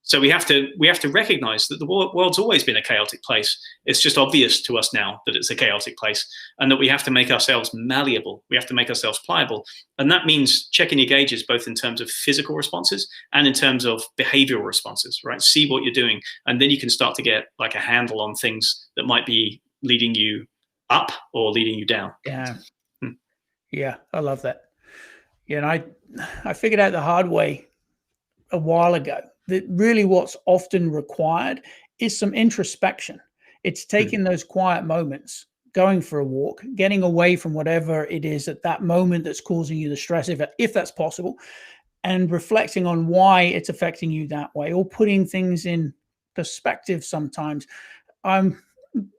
So we have to recognize that the world's always been a chaotic place. It's just obvious to us now that it's a chaotic place, and that we have to make ourselves malleable. We have to make ourselves pliable. And that means checking your gauges, both in terms of physical responses and in terms of behavioral responses, right? See what you're doing. And then you can start to get like a handle on things that might be leading you up or leading you down. Yeah, I love that. And I figured out the hard way a while ago that really what's often required is some introspection. It's taking those quiet moments, going for a walk, getting away from whatever it is at that moment that's causing you the stress, if that's possible, and reflecting on why it's affecting you that way, or putting things in perspective. Sometimes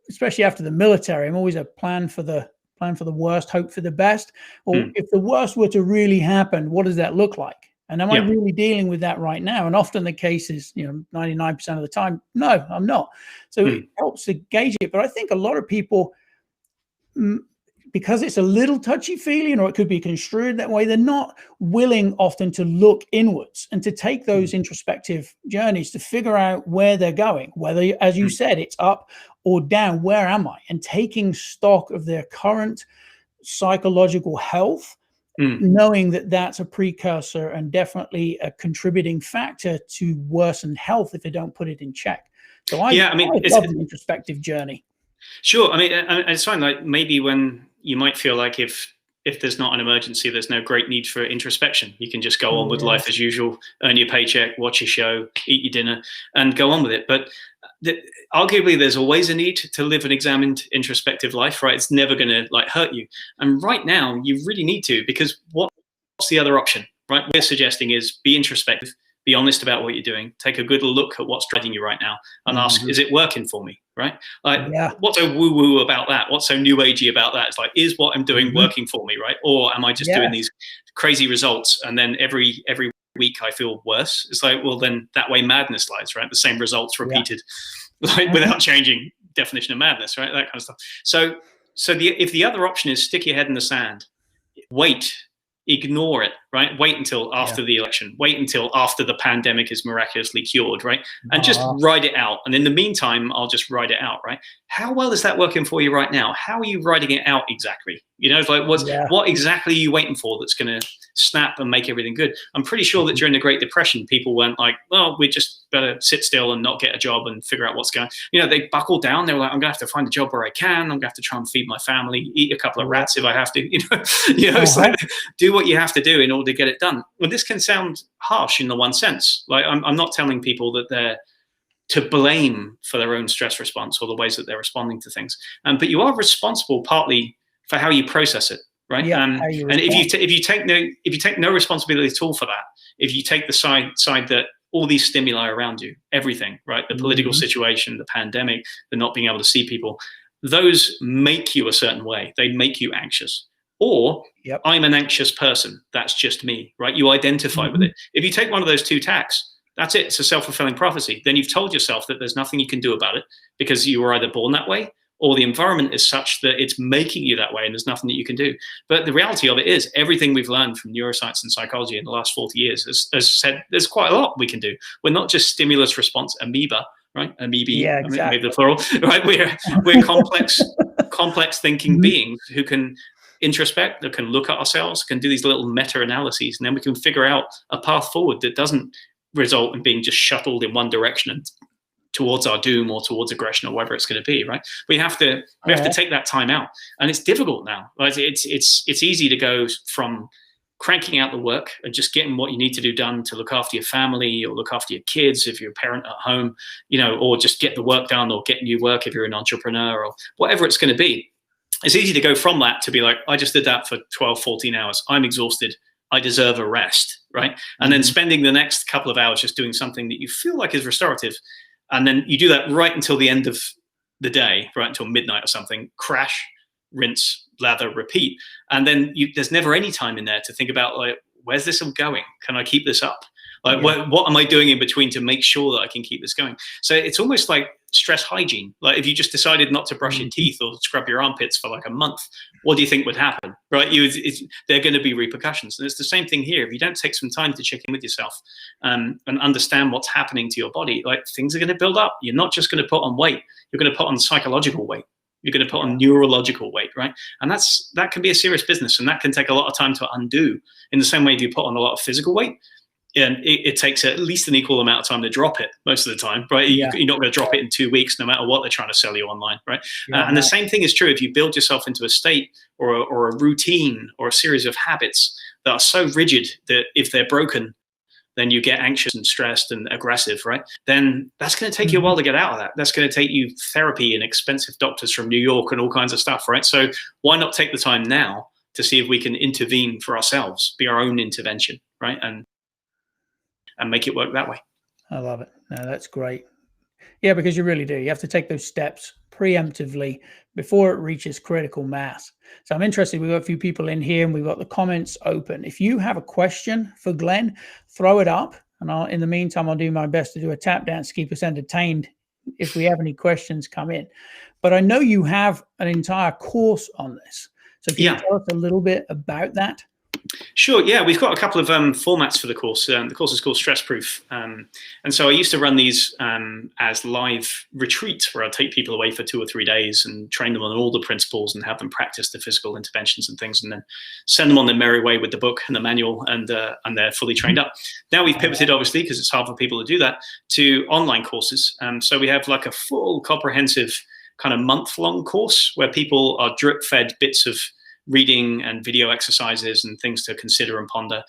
especially after the military, I'm always a plan for the worst, hope for the best. Or if the worst were to really happen, what does that look like? And am I really dealing with that right now? And often the case is, 99% of the time, no, I'm not. So it helps to gauge it. But I think a lot of people, because it's a little touchy-feely, or it could be construed that way, they're not willing often to look inwards and to take those introspective journeys to figure out where they're going, whether, as you said, it's up or down. Where am I? And taking stock of their current psychological health, knowing that that's a precursor and definitely a contributing factor to worsen health if they don't put it in check. So I love the introspective journey. Sure. I mean, it's fine. Like, maybe when you might feel like if there's not an emergency, there's no great need for introspection. You can just go on with life as usual, earn your paycheck, watch your show, eat your dinner, and go on with it. But arguably, there's always a need to live an examined, introspective life, right? It's never going to hurt you. And right now, you really need to, because what's the other option, right? We're suggesting is be introspective, be honest about what you're doing, take a good look at what's driving you right now, and ask, is it working for me, right? Like, what's so woo-woo about that? What's so new agey about that? It's like, is what I'm doing working for me, right? Or am I just doing these crazy results, and then every week I feel worse? It's like, well, then that way madness lies, right? The same results repeated, like without changing definition of madness, right? That kind of stuff. So if the other option is stick your head in the sand, wait, ignore it, right? Wait until after the election, wait until after the pandemic is miraculously cured, right? And just ride it out. And in the meantime, I'll just ride it out, right? How well is that working for you right now? How are you riding it out exactly? You know, it's like, what exactly are you waiting for that's going to snap and make everything good? I'm pretty sure that during the Great Depression, people weren't like, well, we just better sit still and not get a job and figure out what's going on. You know, they buckled down. They were like, I'm going to have to find a job where I can. I'm going to have to try and feed my family, eat a couple of rats if I have to. It's like, do what you have to do in order to get it done. Well, this can sound harsh in the one sense. Like, I'm not telling people that they're to blame for their own stress response or the ways that they're responding to things. But you are responsible partly for how you process it, right? And if you take no responsibility at all for that, if you take the side that all these stimuli around you, everything, right? The political situation, the pandemic, the not being able to see people, those make you a certain way. They make you anxious. Or I'm an anxious person. That's just me, right? You identify with it. If you take one of those two tacks, that's it. It's a self-fulfilling prophecy. Then you've told yourself that there's nothing you can do about it because you were either born that way or the environment is such that it's making you that way and there's nothing that you can do. But the reality of it is everything we've learned from neuroscience and psychology in the last 40 years has said there's quite a lot we can do. We're not just stimulus response amoeba, right? Amoeba, maybe the plural, right? We're complex thinking beings who can introspect, that can look at ourselves, can do these little meta-analyses, and then we can figure out a path forward that doesn't result in being just shuttled in one direction and towards our doom or towards aggression or whatever it's going to be, right? We have to take that time out, and it's difficult now. Right? It's easy to go from cranking out the work and just getting what you need to do done to look after your family or look after your kids if you're a parent at home, you know, or just get the work done or get new work if you're an entrepreneur or whatever it's going to be. It's easy to go from that to be like, I just did that for 12, 14 hours. I'm exhausted. I deserve a rest, right? And then spending the next couple of hours just doing something that you feel like is restorative. And then you do that right until the end of the day, right until midnight or something, crash, rinse, lather, repeat. And then there's never any time in there to think about, like, where's this all going? Can I keep this up? Like, what am I doing in between to make sure that I can keep this going? So it's almost like stress hygiene. Like if you just decided not to brush your teeth or scrub your armpits for like a month, what do you think would happen, right? There are going to be repercussions. And it's the same thing here. If you don't take some time to check in with yourself and understand what's happening to your body, like things are going to build up. You're not just going to put on weight. You're going to put on psychological weight. You're going to put on neurological weight, right? And that can be a serious business, and that can take a lot of time to undo. In the same way, if you put on a lot of physical weight, and it takes at least an equal amount of time to drop it most of the time, right? You're not going to drop it in 2 weeks, no matter what they're trying to sell you online, right? And the same thing is true if you build yourself into a state or a routine or a series of habits that are so rigid that if they're broken, then you get anxious and stressed and aggressive, right? Then that's going to take you a while to get out of that. That's going to take you therapy and expensive doctors from New York and all kinds of stuff, right? So why not take the time now to see if we can intervene for ourselves, be our own intervention, right? And make it work that way. I love it. No, that's great. Yeah, because you really do. You have to take those steps preemptively before it reaches critical mass. So I'm interested. We've got a few people in here and we've got the comments open. If you have a question for Glenn, throw it up. And in the meantime, I'll do my best to do a tap dance to keep us entertained if we have any questions come in. But I know you have an entire course on this. So can you tell us a little bit about that? Sure. Yeah, we've got a couple of formats for the course. The course is called Stress Proof. And so I used to run these as live retreats where I'd take people away for 2 or 3 days and train them on all the principles and have them practice the physical interventions and things, and then send them on their merry way with the book and the manual, and they're fully trained up. Now we've pivoted, obviously, because it's hard for people to do that, to online courses. So we have like a full comprehensive kind of month-long course where people are drip-fed bits of reading and video exercises and things to consider and ponder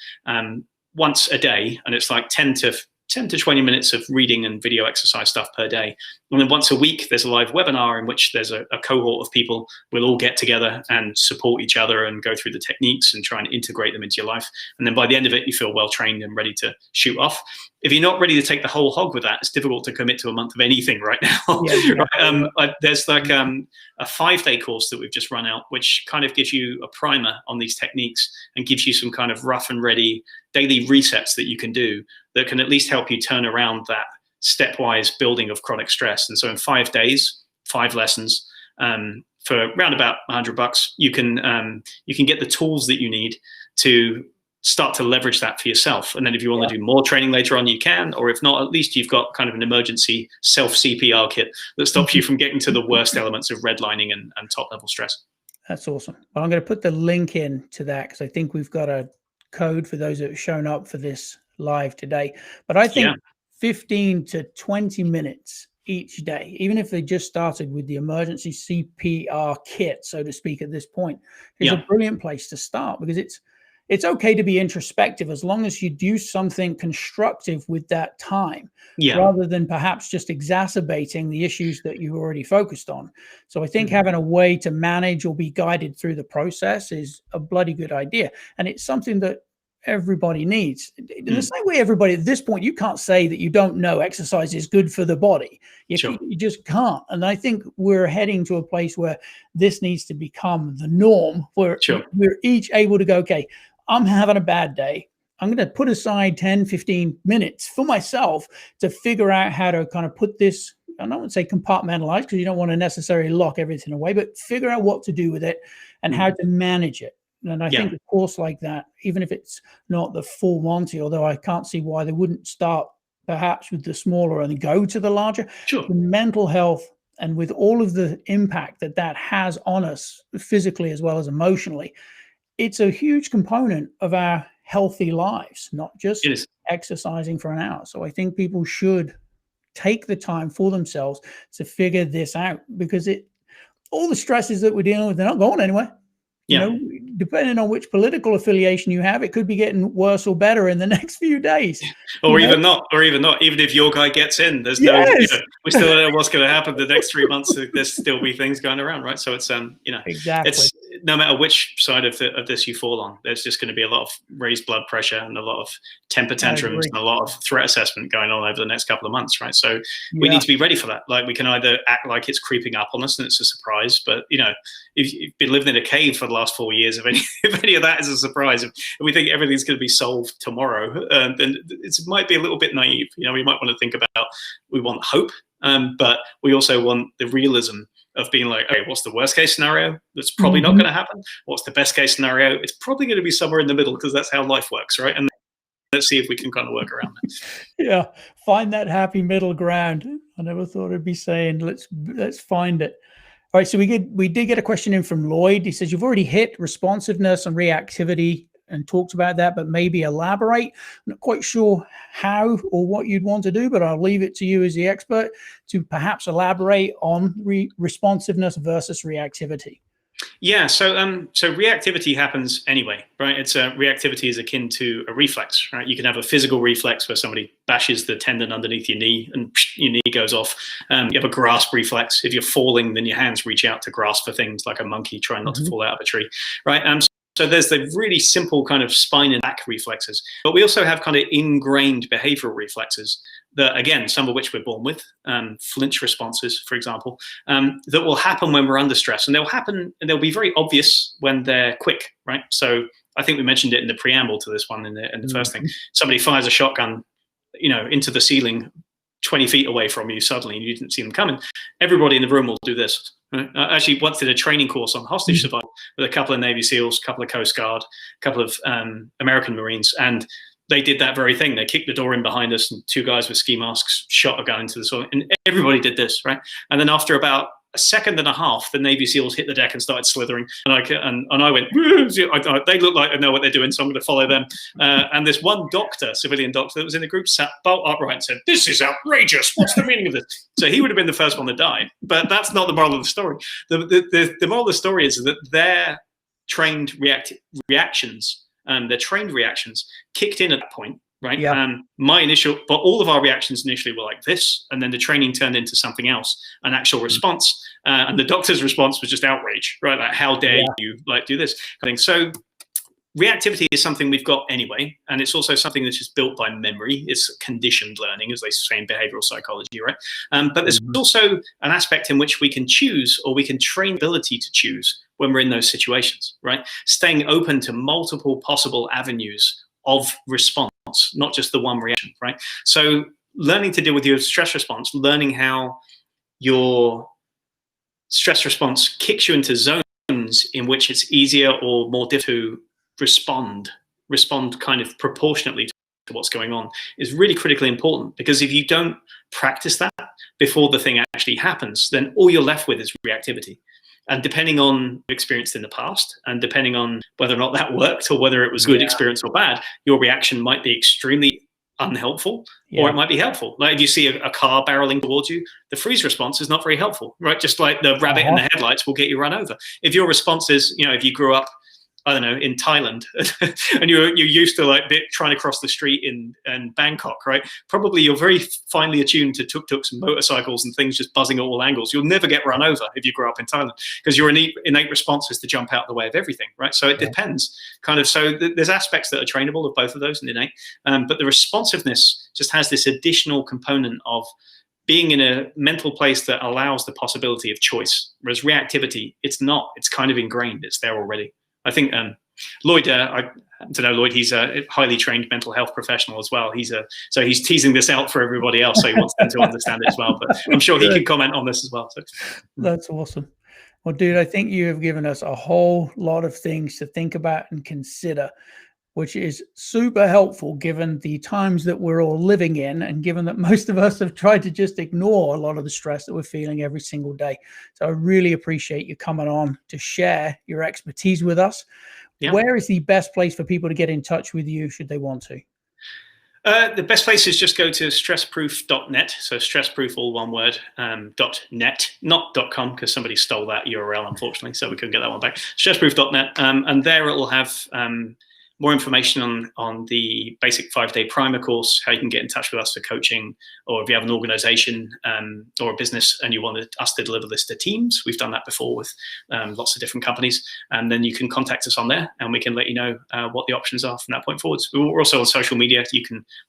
once a day. And it's like 10 to 20 minutes of reading and video exercise stuff per day. And then once a week, there's a live webinar in which there's a cohort of people. We'll all get together and support each other and go through the techniques and try and integrate them into your life. And then by the end of it, you feel well trained and ready to shoot off. If you're not ready to take the whole hog with that, it's difficult to commit to a month of anything right now. Right? There's like a 5-day course that we've just run out, which kind of gives you a primer on these techniques and gives you some kind of rough and ready daily resets that you can do that can at least help you turn around that stepwise building of chronic stress. And so in 5 days, 5 lessons, for around about $100, you can get the tools that you need to start to leverage that for yourself. And then if you want to do more training later on, you can, or if not, at least you've got kind of an emergency self CPR kit that stops you from getting to the worst elements of redlining and top level stress. That's awesome. Well, I'm going to put the link in to that because I think we've got a code for those that have shown up for this live today. But I think 15 to 20 minutes each day, even if they just started with the emergency CPR kit, so to speak, at this point, is a brilliant place to start, because it's okay to be introspective as long as you do something constructive with that time, rather than perhaps just exacerbating the issues that you've already focused on. So I think having a way to manage or be guided through the process is a bloody good idea. And it's something that everybody needs. In the same way, everybody at this point, you can't say that you don't know exercise is good for the body. You just can't. And I think we're heading to a place where this needs to become the norm, where we're each able to go, okay, I'm having a bad day. I'm going to put aside 10, 15 minutes for myself to figure out how to kind of put this, I don't want to say compartmentalize, because you don't want to necessarily lock everything away, but figure out what to do with it and how to manage it. And I think a course like that, even if it's not the full Monty, although I can't see why they wouldn't start perhaps with the smaller and go to the larger, the mental health, and with all of the impact that that has on us physically as well as emotionally, it's a huge component of our healthy lives, not just exercising for an hour. So I think people should take the time for themselves to figure this out, because all the stresses that we're dealing with, they're not going anywhere. You know, depending on which political affiliation you have, it could be getting worse or better in the next few days. Or even not. Even if your guy gets in, there's no, we still don't know what's going to happen the next 3 months. There's still be things going around, right? So it's, it's no matter which side of this you fall on, there's just going to be a lot of raised blood pressure and a lot of temper tantrums and a lot of threat assessment going on over the next couple of months, right? So we need to be ready for that. Like, we can either act like it's creeping up on us and it's a surprise, but if you've been living in a cave for the last 4 years, if any of that is a surprise, if we think everything's going to be solved tomorrow, then it might be a little bit naive. We might want to think about, we want hope, but we also want the realism of being like, okay, what's the worst case scenario? That's probably not going to happen. What's the best case scenario? It's probably going to be somewhere in the middle, because that's how life works, right? And let's see if we can kind of work around that. Find that happy middle ground. I never thought I'd be saying let's find it. All right, so we did get a question in from Lloyd. He says, you've already hit responsiveness and reactivity and talked about that, but maybe elaborate. I'm not quite sure how or what you'd want to do, but I'll leave it to you as the expert to perhaps elaborate on responsiveness versus reactivity. Yeah, so reactivity happens anyway, right? Reactivity is akin to a reflex, right? You can have a physical reflex where somebody bashes the tendon underneath your knee and your knee goes off. You have a grasp reflex. If you're falling, then your hands reach out to grasp for things, like a monkey trying not to fall out of a tree, right? So there's the really simple kind of spine and back reflexes, but we also have kind of ingrained behavioral reflexes that, again, some of which we're born with, flinch responses, for example, that will happen when we're under stress, and they'll be very obvious when they're quick, right? So I think we mentioned it in the preamble to this one in the first thing. Somebody fires a shotgun, into the ceiling 20 feet away from you suddenly, and you didn't see them coming. Everybody in the room will do this. Right? I actually once did a training course on hostage survival with a couple of Navy SEALs, a couple of Coast Guard, a couple of American Marines, and they did that very thing. They kicked the door in behind us, and 2 guys with ski masks shot a gun into the soil, and everybody did this, right? And then after about a second and a half, the Navy SEAls hit the deck and started slithering, and I went, they look like they know what they're doing, so I'm going to follow them. And this one civilian doctor that was in the group, sat bolt upright and said, "This is outrageous. What's the meaning of this?" So he would have been the first one to die, but that's not the moral of the story. The moral of the story is that their trained reactions, their trained reactions kicked in at that point, right? Yeah. But all of our reactions initially were like this, and then the training turned into something else, an actual response. And the doctor's response was just outrage, right? Like, how dare you like do this? I think so. Reactivity is something we've got anyway, and it's also something that's just built by memory. It's conditioned learning, as they say in behavioral psychology, right? But there's also an aspect in which we can choose, or we can train ability to choose when we're in those situations, right? Staying open to multiple possible avenues of response, not just the one reaction, right? So learning to deal with your stress response, learning how your stress response kicks you into zones in which it's easier or more difficult to respond kind of proportionately to what's going on is really critically important, because if you don't practice that before the thing actually happens, then all you're left with is reactivity. And depending on experience in the past, and depending on whether or not that worked or whether it was good experience or bad, your reaction might be extremely unhelpful, or it might be helpful. Like if you see a car barreling towards you, the freeze response is not very helpful, right? Just like the rabbit in the headlights will get you run over. If your response is, if you grew up, I don't know, in Thailand, and you're used to like trying to cross the street in Bangkok, right? Probably you're very finely attuned to tuk-tuks and motorcycles and things just buzzing at all angles. You'll never get run over if you grow up in Thailand, because your innate response is to jump out of the way of everything, right? So it depends, kind of. So there's aspects that are trainable of both of those and innate, but the responsiveness just has this additional component of being in a mental place that allows the possibility of choice, whereas reactivity, it's not. It's kind of ingrained. It's there already. I think Lloyd, I happen to know Lloyd, he's a highly trained mental health professional as well. So he's teasing this out for everybody else, so he wants them to understand it as well. But I'm sure he can comment on this as well. So. That's awesome. Well, dude, I think you have given us a whole lot of things to think about and consider, which is super helpful given the times that we're all living in, and given that most of us have tried to just ignore a lot of the stress that we're feeling every single day. So I really appreciate you coming on to share your expertise with us. Yeah. Where is the best place for people to get in touch with you should they want to? The best place is just go to stressproof.net. So stressproof, all one word, .net, not .com, because somebody stole that URL, unfortunately, so we couldn't get that one back. Stressproof.net, and there it will have more information on the basic 5-day primer course, how you can get in touch with us for coaching, or if you have an organization or a business and you want us to deliver this to teams, we've done that before with lots of different companies, and then you can contact us on there and we can let you know what the options are from that point forwards. We're also on social media.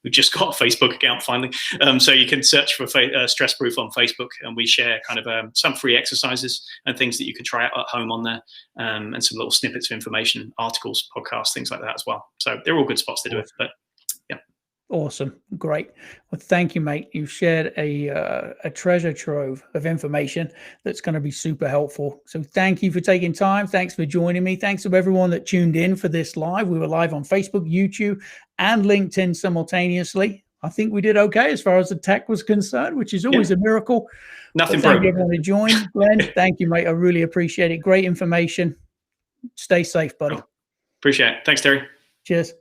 We've just got a Facebook account finally, so you can search for Stress Proof on Facebook, and we share kind of some free exercises and things that you can try out at home on there, and some little snippets of information, articles, podcasts, things like that as well. So they're all good spots to do it. But yeah. Awesome. Great. Well, thank you, mate. You've shared a treasure trove of information that's going to be super helpful. So thank you for taking time. Thanks for joining me. Thanks to everyone that tuned in for this live. We were live on Facebook, YouTube, and LinkedIn simultaneously. I think we did okay as far as the tech was concerned, which is always a miracle. Nothing broken. Thank you everyone who joined. Glenn, thank you, mate. I really appreciate it. Great information. Stay safe, buddy. Cool. Appreciate it. Thanks, Terry. Cheers.